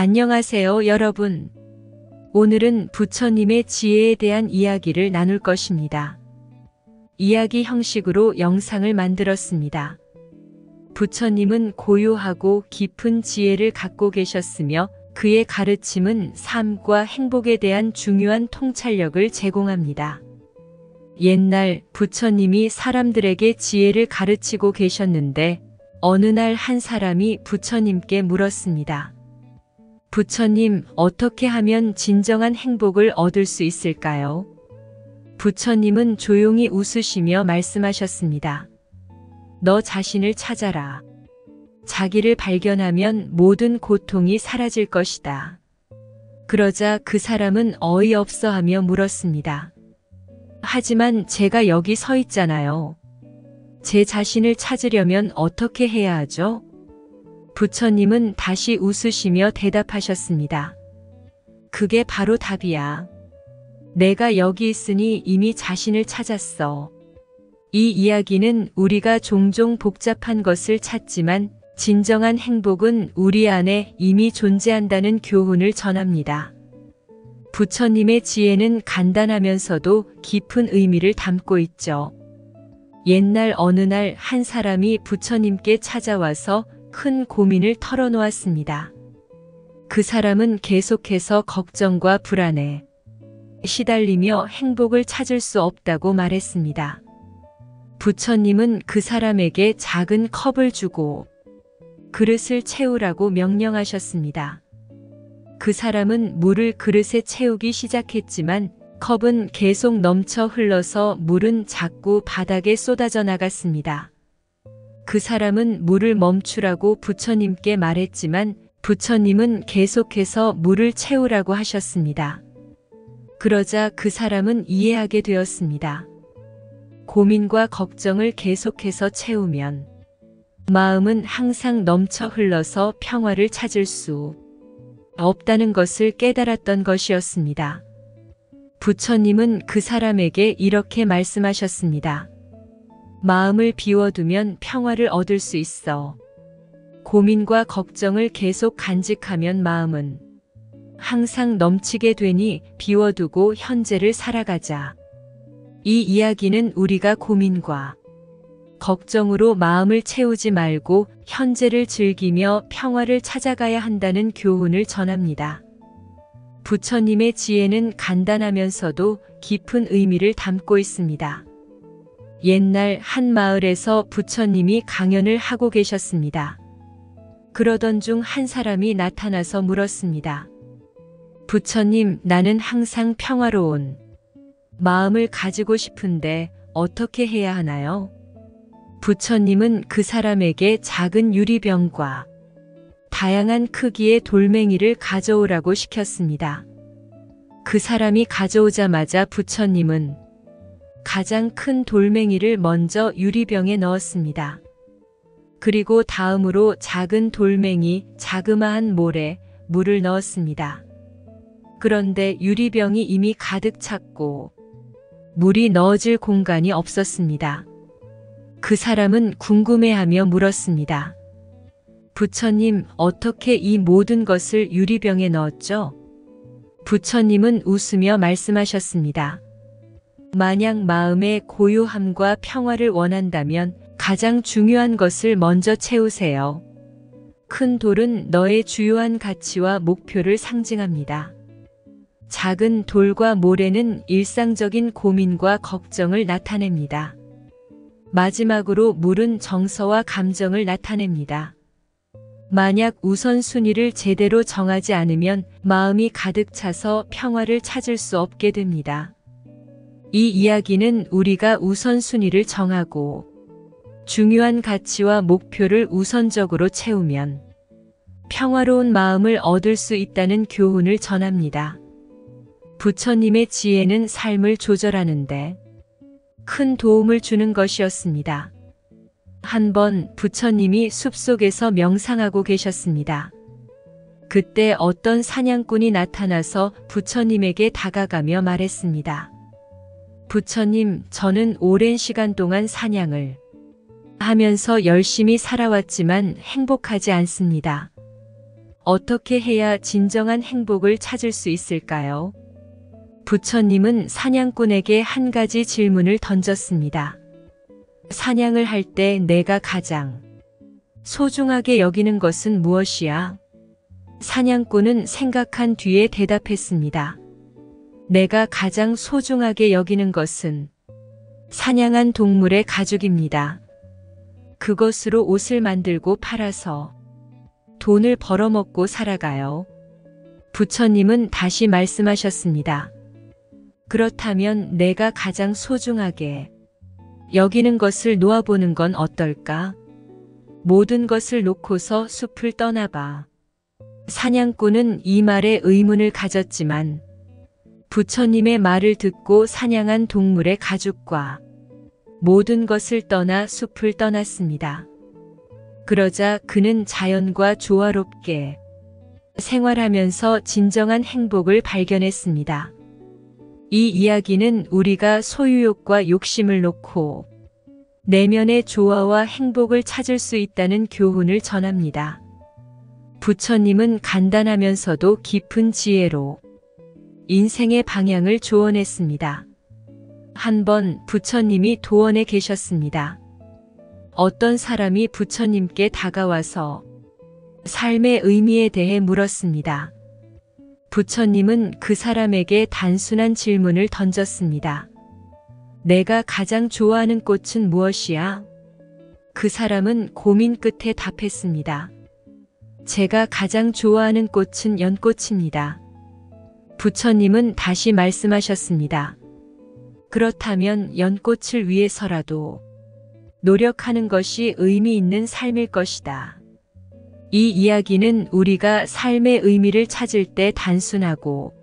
안녕하세요, 여러분. 오늘은 부처님의 지혜에 대한 이야기를 나눌 것입니다. 이야기 형식으로 영상을 만들었습니다. 부처님은 고요하고 깊은 지혜를 갖고 계셨으며 그의 가르침은 삶과 행복에 대한 중요한 통찰력을 제공합니다. 옛날 부처님이 사람들에게 지혜를 가르치고 계셨는데 어느 날 한 사람이 부처님께 물었습니다. 부처님, 어떻게 하면 진정한 행복을 얻을 수 있을까요? 부처님은 조용히 웃으시며 말씀하셨습니다. 너 자신을 찾아라. 자기를 발견하면 모든 고통이 사라질 것이다. 그러자 그 사람은 어이없어 하며 물었습니다. 하지만 제가 여기 서 있잖아요. 제 자신을 찾으려면 어떻게 해야 하죠? 부처님은 다시 웃으시며 대답하셨습니다. 그게 바로 답이야. 내가 여기 있으니 이미 자신을 찾았어. 이 이야기는 우리가 종종 복잡한 것을 찾지만 진정한 행복은 우리 안에 이미 존재한다는 교훈을 전합니다. 부처님의 지혜는 간단하면서도 깊은 의미를 담고 있죠. 옛날 어느 날 한 사람이 부처님께 찾아와서 큰 고민을 털어놓았습니다. 그 사람은 계속해서 걱정과 불안에 시달리며 행복을 찾을 수 없다고 말했습니다. 부처님은 그 사람에게 작은 컵을 주고 그릇을 채우라고 명령하셨습니다. 그 사람은 물을 그릇에 채우기 시작했지만 컵은 계속 넘쳐 흘러서 물은 자꾸 바닥에 쏟아져 나갔습니다. 그 사람은 물을 멈추라고 부처님께 말했지만 부처님은 계속해서 물을 채우라고 하셨습니다. 그러자 그 사람은 이해하게 되었습니다. 고민과 걱정을 계속해서 채우면 마음은 항상 넘쳐 흘러서 평화를 찾을 수 없다는 것을 깨달았던 것이었습니다. 부처님은 그 사람에게 이렇게 말씀하셨습니다. 마음을 비워두면 평화를 얻을 수 있어. 고민과 걱정을 계속 간직하면 마음은 항상 넘치게 되니 비워두고 현재를 살아가자. 이 이야기는 우리가 고민과 걱정으로 마음을 채우지 말고 현재를 즐기며 평화를 찾아가야 한다는 교훈을 전합니다. 부처님의 지혜는 간단하면서도 깊은 의미를 담고 있습니다. 옛날 한 마을에서 부처님이 강연을 하고 계셨습니다. 그러던 중 한 사람이 나타나서 물었습니다. 부처님, 나는 항상 평화로운 마음을 가지고 싶은데 어떻게 해야 하나요? 부처님은 그 사람에게 작은 유리병과 다양한 크기의 돌멩이를 가져오라고 시켰습니다. 그 사람이 가져오자마자 부처님은 가장 큰 돌멩이를 먼저 유리병에 넣었습니다. 그리고 다음으로 작은 돌멩이, 자그마한 모래, 물을 넣었습니다. 그런데 유리병이 이미 가득 찼고 물이 넣어질 공간이 없었습니다. 그 사람은 궁금해하며 물었습니다. 부처님, 어떻게 이 모든 것을 유리병에 넣었죠? 부처님은 웃으며 말씀하셨습니다. 만약 마음의 고요함과 평화를 원한다면 가장 중요한 것을 먼저 채우세요. 큰 돌은 너의 주요한 가치와 목표를 상징합니다. 작은 돌과 모래는 일상적인 고민과 걱정을 나타냅니다. 마지막으로 물은 정서와 감정을 나타냅니다. 만약 우선순위를 제대로 정하지 않으면 마음이 가득 차서 평화를 찾을 수 없게 됩니다. 이 이야기는 우리가 우선순위를 정하고 중요한 가치와 목표를 우선적으로 채우면 평화로운 마음을 얻을 수 있다는 교훈을 전합니다. 부처님의 지혜는 삶을 조절하는데 큰 도움을 주는 것이었습니다. 한번 부처님이 숲속에서 명상하고 계셨습니다. 그때 어떤 사냥꾼이 나타나서 부처님에게 다가가며 말했습니다. 부처님, 저는 오랜 시간 동안 사냥을 하면서 열심히 살아왔지만 행복하지 않습니다. 어떻게 해야 진정한 행복을 찾을 수 있을까요? 부처님은 사냥꾼에게 한 가지 질문을 던졌습니다. 사냥을 할 때 내가 가장 소중하게 여기는 것은 무엇이야? 사냥꾼은 생각한 뒤에 대답했습니다. 내가 가장 소중하게 여기는 것은 사냥한 동물의 가죽입니다. 그것으로 옷을 만들고 팔아서 돈을 벌어먹고 살아가요. 부처님은 다시 말씀하셨습니다. 그렇다면 내가 가장 소중하게 여기는 것을 놓아보는 건 어떨까? 모든 것을 놓고서 숲을 떠나봐. 사냥꾼은 이 말에 의문을 가졌지만 부처님의 말을 듣고 사냥한 동물의 가죽과 모든 것을 떠나 숲을 떠났습니다. 그러자 그는 자연과 조화롭게 생활하면서 진정한 행복을 발견했습니다. 이 이야기는 우리가 소유욕과 욕심을 놓고 내면의 조화와 행복을 찾을 수 있다는 교훈을 전합니다. 부처님은 간단하면서도 깊은 지혜로 인생의 방향을 조언했습니다. 한 번 부처님이 도원에 계셨습니다. 어떤 사람이 부처님께 다가와서 삶의 의미에 대해 물었습니다. 부처님은 그 사람에게 단순한 질문을 던졌습니다. 내가 가장 좋아하는 꽃은 무엇이야? 그 사람은 고민 끝에 답했습니다. 제가 가장 좋아하는 꽃은 연꽃입니다. 부처님은 다시 말씀하셨습니다. 그렇다면 연꽃을 위해서라도 노력하는 것이 의미 있는 삶일 것이다. 이 이야기는 우리가 삶의 의미를 찾을 때 단순하고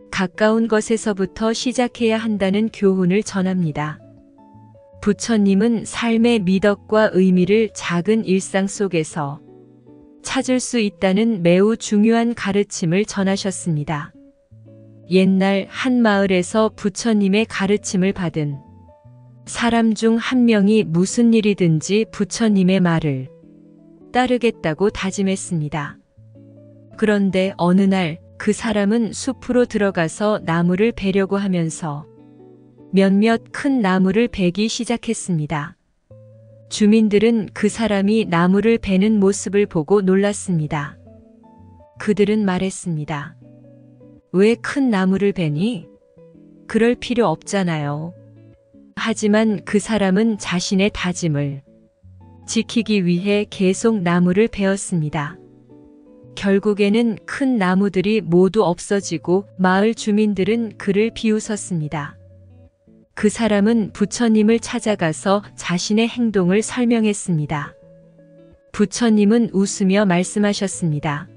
가까운 것에서부터 시작해야 한다는 교훈을 전합니다. 부처님은 삶의 미덕과 의미를 작은 일상 속에서 찾을 수 있다는 매우 중요한 가르침을 전하셨습니다. 옛날 한 마을에서 부처님의 가르침을 받은 사람 중 한 명이 무슨 일이든지 부처님의 말을 따르겠다고 다짐했습니다. 그런데 어느 날 그 사람은 숲으로 들어가서 나무를 베려고 하면서 몇몇 큰 나무를 베기 시작했습니다. 주민들은 그 사람이 나무를 베는 모습을 보고 놀랐습니다. 그들은 말했습니다. 왜 큰 나무를 베니? 그럴 필요 없잖아요. 하지만 그 사람은 자신의 다짐을 지키기 위해 계속 나무를 베었습니다. 결국에는 큰 나무들이 모두 없어지고 마을 주민들은 그를 비웃었습니다. 그 사람은 부처님을 찾아가서 자신의 행동을 설명했습니다. 부처님은 웃으며 말씀하셨습니다.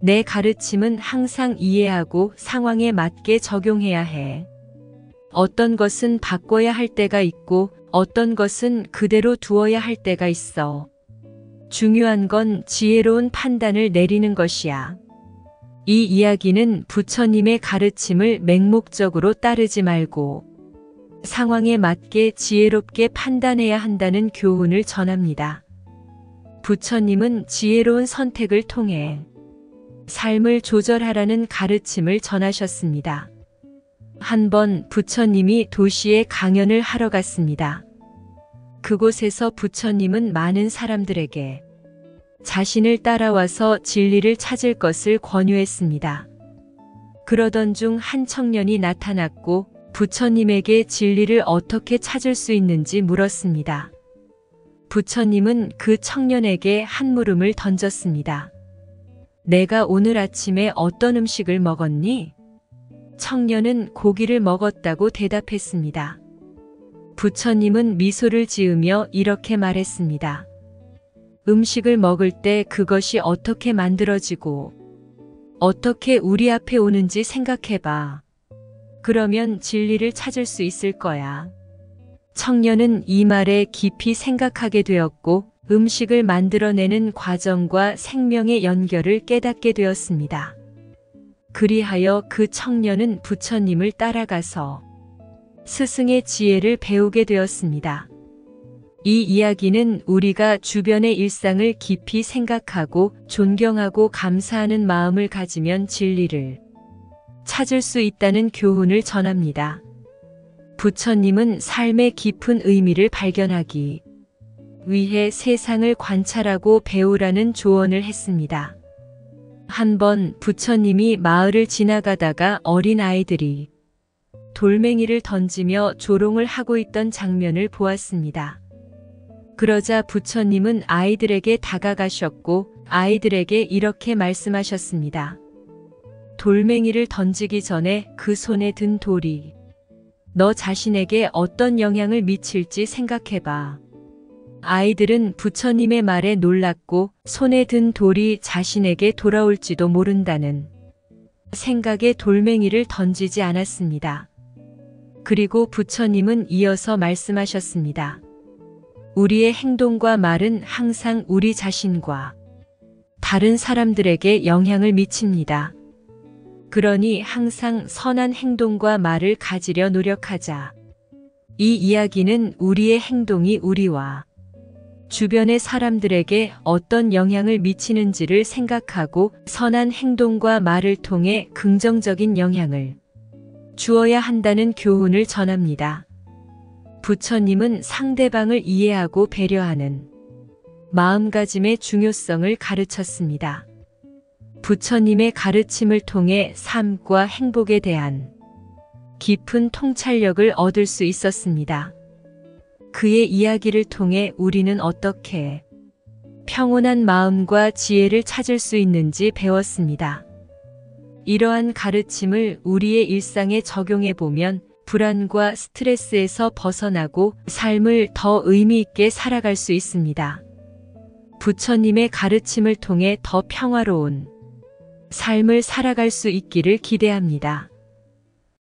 내 가르침은 항상 이해하고 상황에 맞게 적용해야 해. 어떤 것은 바꿔야 할 때가 있고 어떤 것은 그대로 두어야 할 때가 있어. 중요한 건 지혜로운 판단을 내리는 것이야. 이 이야기는 부처님의 가르침을 맹목적으로 따르지 말고 상황에 맞게 지혜롭게 판단해야 한다는 교훈을 전합니다. 부처님은 지혜로운 선택을 통해 삶을 조절하라는 가르침을 전하셨습니다. 한 번 부처님이 도시에 강연을 하러 갔습니다. 그곳에서 부처님은 많은 사람들에게 자신을 따라와서 진리를 찾을 것을 권유했습니다. 그러던 중 한 청년이 나타났고 부처님에게 진리를 어떻게 찾을 수 있는지 물었습니다. 부처님은 그 청년에게 한 물음을 던졌습니다. 내가 오늘 아침에 어떤 음식을 먹었니? 청년은 고기를 먹었다고 대답했습니다. 부처님은 미소를 지으며 이렇게 말했습니다. 음식을 먹을 때 그것이 어떻게 만들어지고 어떻게 우리 앞에 오는지 생각해봐. 그러면 진리를 찾을 수 있을 거야. 청년은 이 말에 깊이 생각하게 되었고 음식을 만들어내는 과정과 생명의 연결을 깨닫게 되었습니다. 그리하여 그 청년은 부처님을 따라가서 스승의 지혜를 배우게 되었습니다. 이 이야기는 우리가 주변의 일상을 깊이 생각하고 존경하고 감사하는 마음을 가지면 진리를 찾을 수 있다는 교훈을 전합니다. 부처님은 삶의 깊은 의미를 발견하기 위해 세상을 관찰하고 배우라는 조언을 했습니다. 한 번 부처님이 마을을 지나가다가 어린 아이들이 돌멩이를 던지며 조롱을 하고 있던 장면을 보았습니다. 그러자 부처님은 아이들에게 다가가셨고 아이들에게 이렇게 말씀하셨습니다. 돌멩이를 던지기 전에 그 손에 든 돌이 너 자신에게 어떤 영향을 미칠지 생각해봐. 아이들은 부처님의 말에 놀랐고 손에 든 돌이 자신에게 돌아올지도 모른다는 생각에 돌멩이를 던지지 않았습니다. 그리고 부처님은 이어서 말씀하셨습니다. 우리의 행동과 말은 항상 우리 자신과 다른 사람들에게 영향을 미칩니다. 그러니 항상 선한 행동과 말을 가지려 노력하자. 이 이야기는 우리의 행동이 우리와 주변의 사람들에게 어떤 영향을 미치는지를 생각하고 선한 행동과 말을 통해 긍정적인 영향을 주어야 한다는 교훈을 전합니다. 부처님은 상대방을 이해하고 배려하는 마음가짐의 중요성을 가르쳤습니다. 부처님의 가르침을 통해 삶과 행복에 대한 깊은 통찰력을 얻을 수 있었습니다. 그의 이야기를 통해 우리는 어떻게 평온한 마음과 지혜를 찾을 수 있는지 배웠습니다. 이러한 가르침을 우리의 일상에 적용해 보면 불안과 스트레스에서 벗어나고 삶을 더 의미 있게 살아갈 수 있습니다. 부처님의 가르침을 통해 더 평화로운 삶을 살아갈 수 있기를 기대합니다.